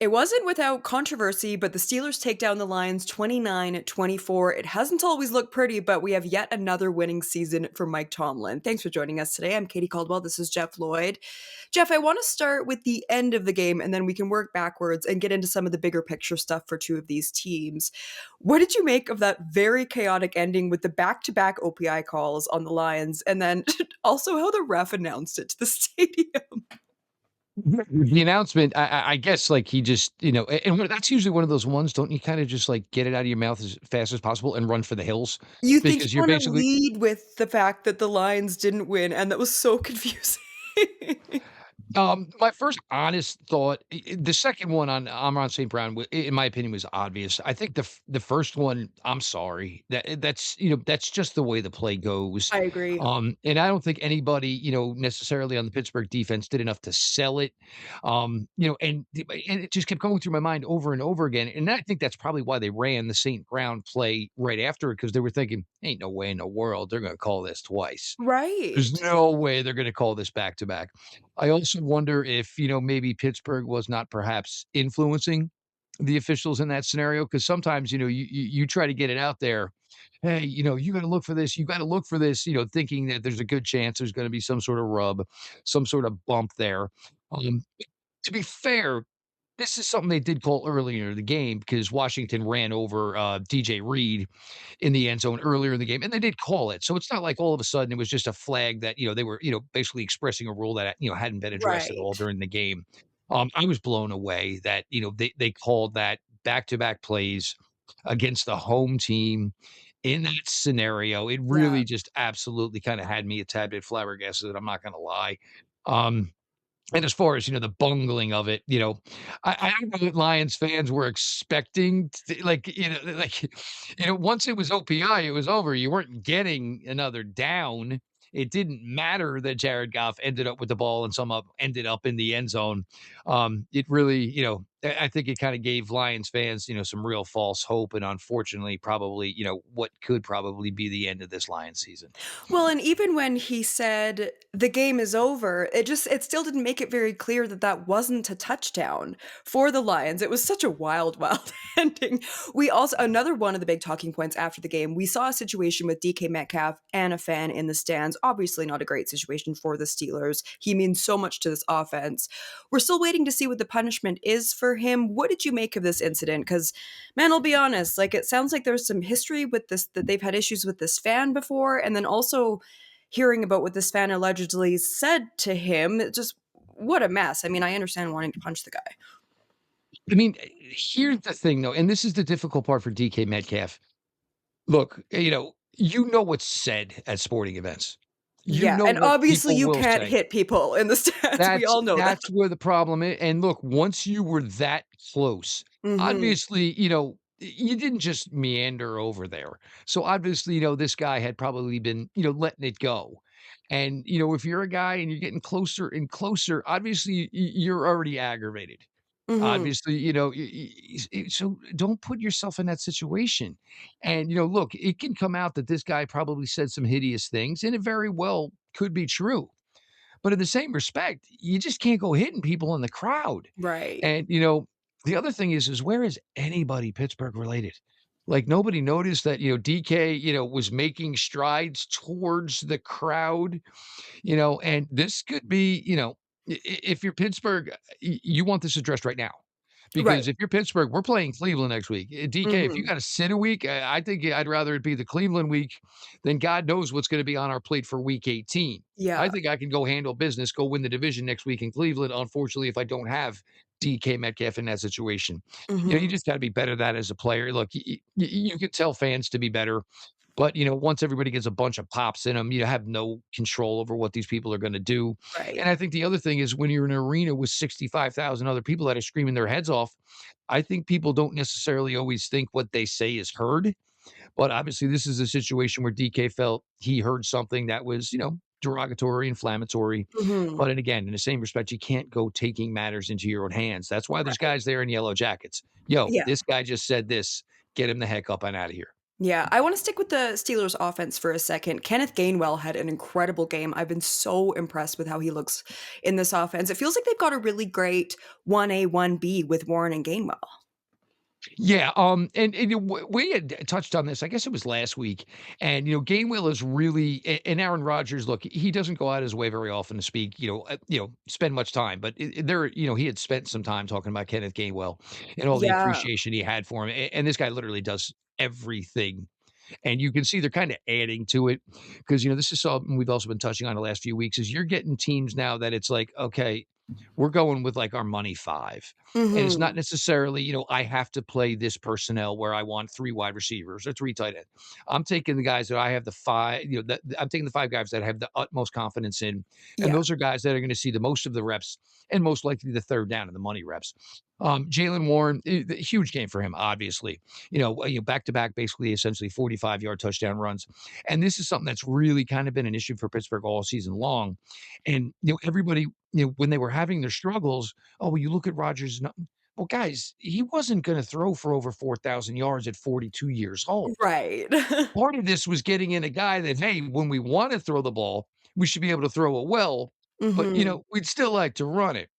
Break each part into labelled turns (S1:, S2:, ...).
S1: It wasn't without controversy, but the Steelers take down the Lions 29-24. It hasn't always looked pretty, but we have yet another winning season for Mike Tomlin. Thanks for joining us today. I'm Katie Caldwell. This is Jeff Lloyd. Jeff, I want to start with the end of the game, and then we can work backwards and get into some of the bigger picture stuff for two of these teams. What did you make of that very chaotic ending with the back-to-back OPI calls on the Lions, and then also how the ref announced it to the stadium?
S2: The announcement, I guess, like, he just, that's usually one of those ones, don't you kinda just, like, get it out of your mouth as fast as possible and run for the hills?
S1: You think you
S2: Because you're
S1: wanna
S2: basically
S1: lead with the fact that the Lions didn't win, and that was so confusing.
S2: My first honest thought, the second one on Amon St. Brown, in my opinion, was obvious. I think the first one, I'm sorry, that's just the way the play goes.
S1: I agree.
S2: And I don't think anybody, necessarily on the Pittsburgh defense did enough to sell it. And it just kept going through my mind over and over again. And I think that's probably why they ran the St. Brown play right after it, because they were thinking, ain't no way in the world they're going to call this twice. There's
S1: Right.
S2: no way they're going to call this back to back. I also wonder if, maybe Pittsburgh was not perhaps influencing the officials in that scenario, because sometimes, you try to get it out there. Hey, you got to look for this. You got to look for this, thinking that there's a good chance there's going to be some sort of rub, some sort of bump there. Um, to be fair, this is something they did call earlier in the game because Washington ran over DJ Reed in the end zone earlier in the game, and they did call it. So it's not like all of a sudden it was just a flag that, they were, basically expressing a rule that, hadn't been addressed at all
S1: Right.
S2: during the game. I was blown away that, they called that back-to-back plays against the home team in that scenario. It
S1: Yeah.
S2: really just absolutely kind of had me a tad bit flabbergasted. I'm not going to lie. Um, and as far as, the bungling of it, I don't know what Lions fans were expecting, like, once it was OPI, it was over. You weren't getting another down. It didn't matter that Jared Goff ended up with the ball and ended up in the end zone. It really, I think it kind of gave Lions fans, some real false hope. And unfortunately, probably, what could probably be the end of this Lions season.
S1: Well, and even when he said the game is over, it still didn't make it very clear that that wasn't a touchdown for the Lions. It was such a wild, wild ending. We also another one of the big talking points after the game, we saw a situation with DK Metcalf and a fan in the stands. Obviously not a great situation for the Steelers. He means so much to this offense. We're still waiting to see what the punishment is for him. What did you make of this incident? Cuz man, I'll be honest, like it sounds like there's some history with this that they've had issues with this fan before, and then also hearing about what this fan allegedly said to him. It just what a mess. I mean, I understand wanting to punch the guy.
S2: I mean, here's the thing though, and this is the difficult part for DK Metcalf. Look, what's said at sporting events. You
S1: Yeah,
S2: know
S1: and
S2: what
S1: obviously
S2: people
S1: you
S2: will
S1: can't
S2: say.
S1: hit people in the stands. We
S2: That's
S1: all know that.
S2: that's where the problem is. And look, once you were that close,
S1: Mhm.
S2: obviously, you didn't just meander over there. So obviously, this guy had probably been, letting it go. And, if you're a guy and you're getting closer and closer, obviously you're already aggravated.
S1: Mhm.
S2: Obviously, so don't put yourself in that situation. And, look, it can come out that this guy probably said some hideous things, and it very well could be true. But in the same respect, you just can't go hitting people in the crowd.
S1: Right.
S2: And, the other thing is where is anybody Pittsburgh related? Like nobody noticed that, DK, was making strides towards the crowd, and this could be, if you're Pittsburgh, you want this addressed right now.
S1: Right.
S2: Because if you're Pittsburgh, we're playing Cleveland next week. DK, if you
S1: Mhm.
S2: got to sit a week, I think I'd rather it be the Cleveland week than God knows what's going to be on our plate for week 18. I
S1: Yeah.
S2: think I can go handle business, go win the division next week in Cleveland. Unfortunately, if I don't have DK Metcalf in that situation, you
S1: Mhm.
S2: just got to be better at that as a player. Look, you can tell fans to be better. But, once everybody gets a bunch of pops in them, you have no control over what these people are gonna do.
S1: Right.
S2: And I think the other thing is when you're in an arena with 65,000 other people that are screaming their heads off, I think people don't necessarily always think what they say is heard. But obviously, this is a situation where DK felt he heard something that was, derogatory, inflammatory.
S1: Mhm.
S2: But and again, in the same respect, you can't go taking matters into your own hands. That's why there's
S1: Right.
S2: guys there in yellow jackets. Yo,
S1: Yeah.
S2: this guy just said this. Get him the heck up and out of here.
S1: Yeah, I wanna stick with the Steelers' offense for a second. Kenneth Gainwell had an incredible game. I've been so impressed with how he looks in this offense. It feels like they've got a really great 1A, 1B with Warren and Gainwell.
S2: Yeah, and we had touched on this, I guess it was last week, and, Gainwell is really and Aaron Rodgers, look, he doesn't go out his way very often to speak, spend much time, but he had spent some time talking about Kenneth Gainwell and all the
S1: Yeah.
S2: appreciation he had for him, and this guy literally does everything, and you can see they're kinda adding to it because, this is something we've also been touching on the last few weeks, is you're getting teams now that it's like, "Okay, we're going with, like, our money 5." And it's not
S1: Mhm.
S2: necessarily, I have to play this personnel where I want 3 wide receivers or 3 tight ends. I'm taking the guys that I have the 5, that I'm taking the 5 guys that I have the utmost confidence in, and
S1: Yeah.
S2: those are guys that are gonna see the most of the reps and most likely the 3rd down and the money reps. Jaylen Warren, the huge game for him, obviously. Back to back, basically, essentially 45-yard touchdown runs. And this is something that's really kind of been an issue for Pittsburgh all season long. And, everybody, when they were having their struggles, oh, well, you look at Rodgers. Well, guys, he wasn't going to throw for over 4,000 yards at 42 years old.
S1: Right.
S2: Part of this was getting in a guy that, hey, when we want to throw the ball, we should be able to throw it well, but,
S1: Mhm.
S2: we'd still like to run it.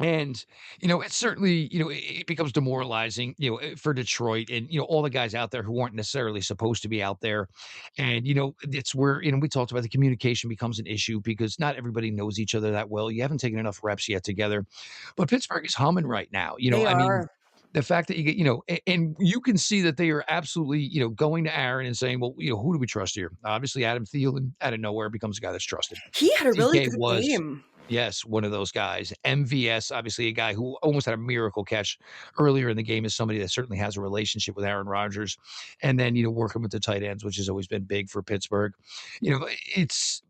S2: And, it's certainly, it becomes demoralizing, for Detroit and, all the guys out there who aren't necessarily supposed to be out there. And, it's where, we talked about the communication becomes an issue because not everybody knows each other that well. You haven't taken enough reps yet together. But Pittsburgh is humming right now.
S1: They
S2: I mean,
S1: are.
S2: the fact that you get, and you can see that they are absolutely, going to Aaron and saying, well, who do we trust here? Obviously, Adam Thielen out of nowhere becomes a guy that's trusted.
S1: He had a really
S2: DK
S1: good
S2: was
S1: game.
S2: Yes, one of those guys. MVS, obviously a guy who almost had a miracle catch earlier in the game, is somebody that certainly has a relationship with Aaron Rodgers. And then, working with the tight ends, which has always been big for Pittsburgh. It's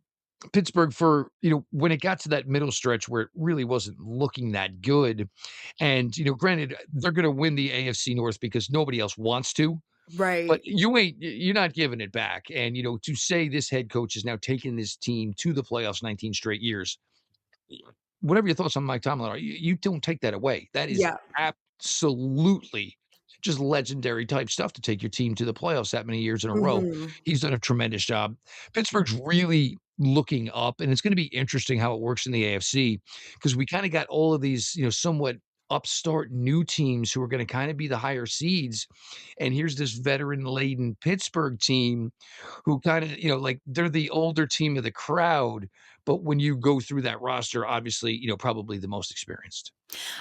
S2: Pittsburgh for, when it got to that middle stretch where it really wasn't looking that good. And, granted, they're going to win the AFC North because nobody else wants to, but
S1: Right.
S2: you're not giving it back. And, to say this head coach is now taking this team to the playoffs 19 straight years, whatever your thoughts on Mike Tomlin are, you don't take that away. That is
S1: Yeah.
S2: absolutely just legendary type stuff to take your team to the playoffs that many years in a row.
S1: Mhm.
S2: He's done a tremendous job. Pittsburgh's really looking up, and it's going to be interesting how it works in the AFC because we kind of got all of these, somewhat upstart new teams who are going to kind of be the higher seeds. And here's this veteran laden Pittsburgh team who kind of, like they're the older team of the crowd, but when you go through that roster, obviously, probably the most experienced.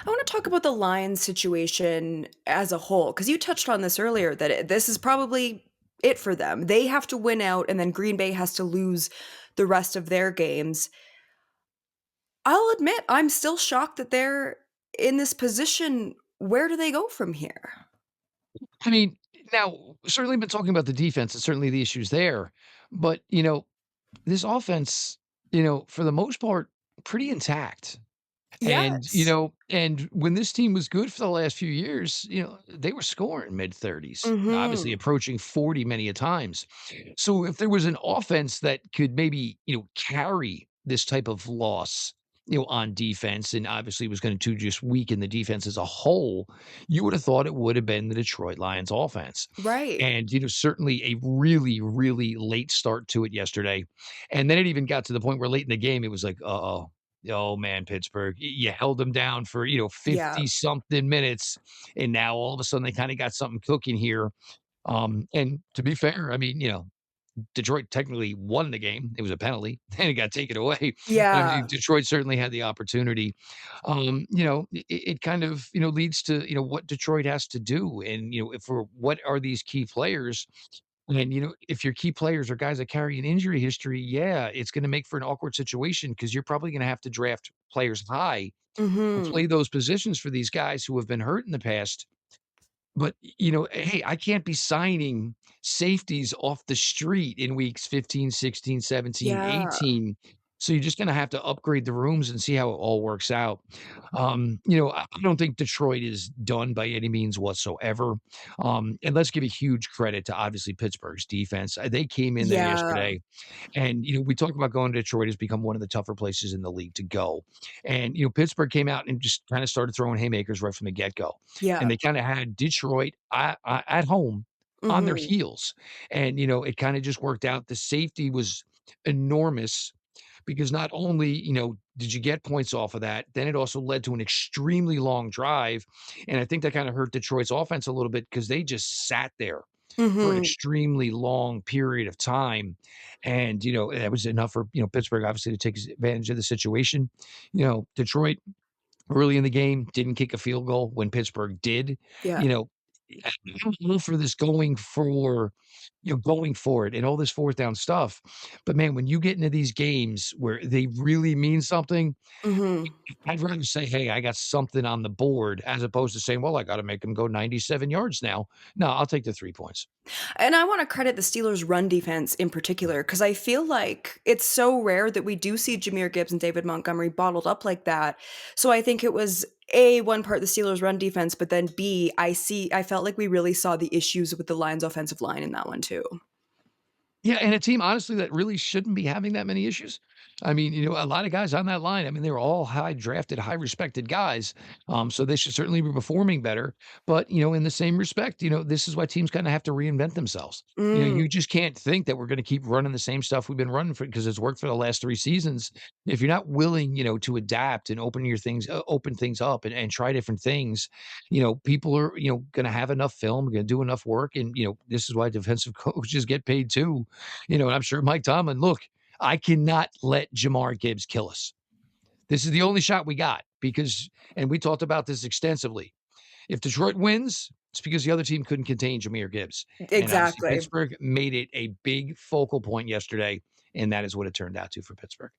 S1: I wanna talk about the Lions situation as a whole, because you touched on this earlier that this is probably it for them. They have to win out, and then Green Bay has to lose the rest of their games. I'll admit, I'm still shocked that they're in this position. Where do they go from here?
S2: I mean, now, certainly been talking about the defense and certainly the issues there, but, this offense, for the most part, pretty intact. And,
S1: Yes.
S2: and when this team was good for the last few years, they were scoring mid-30s, obviously
S1: Mhm.
S2: approaching 40 many a times. So if there was an offense that could maybe, carry this type of loss, on defense, and obviously was going to just weaken the defense as a whole, you would have thought it would have been the Detroit Lions offense.
S1: Right.
S2: And, certainly a really, really late start to it yesterday. And then it even got to the point where late in the game, it was like, uh-oh. Oh man, Pittsburgh, you held them down for,
S1: Yeah.
S2: 50 something minutes. And now all of a sudden they kind of got something cooking here. And to be fair, I mean, Detroit technically won the game. It was a penalty and it got taken away. But I
S1: Yeah.
S2: mean, Detroit certainly had the opportunity. It kind of, leads to, what Detroit has to do. And, for what are these key players? And, if your key players are guys that carry an injury history, yeah, it's going to make for an awkward situation because you're probably going to have to draft players high to play
S1: Mhm.
S2: those positions for these guys who have been hurt in the past. But, hey, I can't be signing safeties off the street in weeks 15, 16, 17,
S1: Yeah.
S2: 18. So you're just gonna have to upgrade the rooms and see how it all works out. I don't think Detroit is done by any means whatsoever. And let's give a huge credit to obviously Pittsburgh's defense. They came in there
S1: Yeah.
S2: yesterday and, we talk about going to Detroit has become one of the tougher places in the league to go. And, Pittsburgh came out and just kind of started throwing haymakers right from the get-go. And
S1: Yeah.
S2: they kinda had Detroit at home, on their
S1: Mhm.
S2: heels. And, it kinda just worked out. The safety was enormous because not only, did you get points off of that, then it also led to an extremely long drive, and I think that kinda hurt Detroit's offense a little bit because they just sat there for an
S1: Mhm.
S2: extremely long period of time, and, that was enough for, Pittsburgh obviously to take advantage of the situation. Detroit early in the game didn't kick a field goal when Pittsburgh did.
S1: Yeah.
S2: You know, I'm all for this going for it and all this fourth down stuff. But man, when you get into these games where they really mean something,
S1: Mhm.
S2: I'd rather say, "Hey, I got something on the board," as opposed to saying, "Well, I gotta make them go 97 yards now." No, I'll take the 3 points.
S1: And I wanna credit the Steelers' run defense in particular, because I feel like it's so rare that we do see Jahmyr Gibbs and David Montgomery bottled up like that. So I think it was A, one part the Steelers' run defense, but then B, I felt like we really saw the issues with the Lions' offensive line in that one too.
S2: Yeah, and a team, honestly, that really shouldn't be having that many issues. I mean, a lot of guys on that line, I mean, they were all high drafted, high respected guys. So they should certainly be performing better. But, in the same respect, this is why teams kind of have to reinvent themselves.
S1: Mm,
S2: You just can't think that we're going to keep running the same stuff we've been running for because it's worked for the last 3 seasons. If you're not willing, to adapt and open things up and try different things, people are, going to have enough film, going to do enough work. And, this is why defensive coaches get paid too. And I'm sure Mike Tomlin, look, I cannot let Jamar Gibbs kill us. This is the only shot we got because, and we talked about this extensively. If Detroit wins, it's because the other team couldn't contain Jameer Gibbs. And obviously,
S1: exactly.
S2: Pittsburgh made it a big focal point yesterday. And that is what it turned out to for Pittsburgh.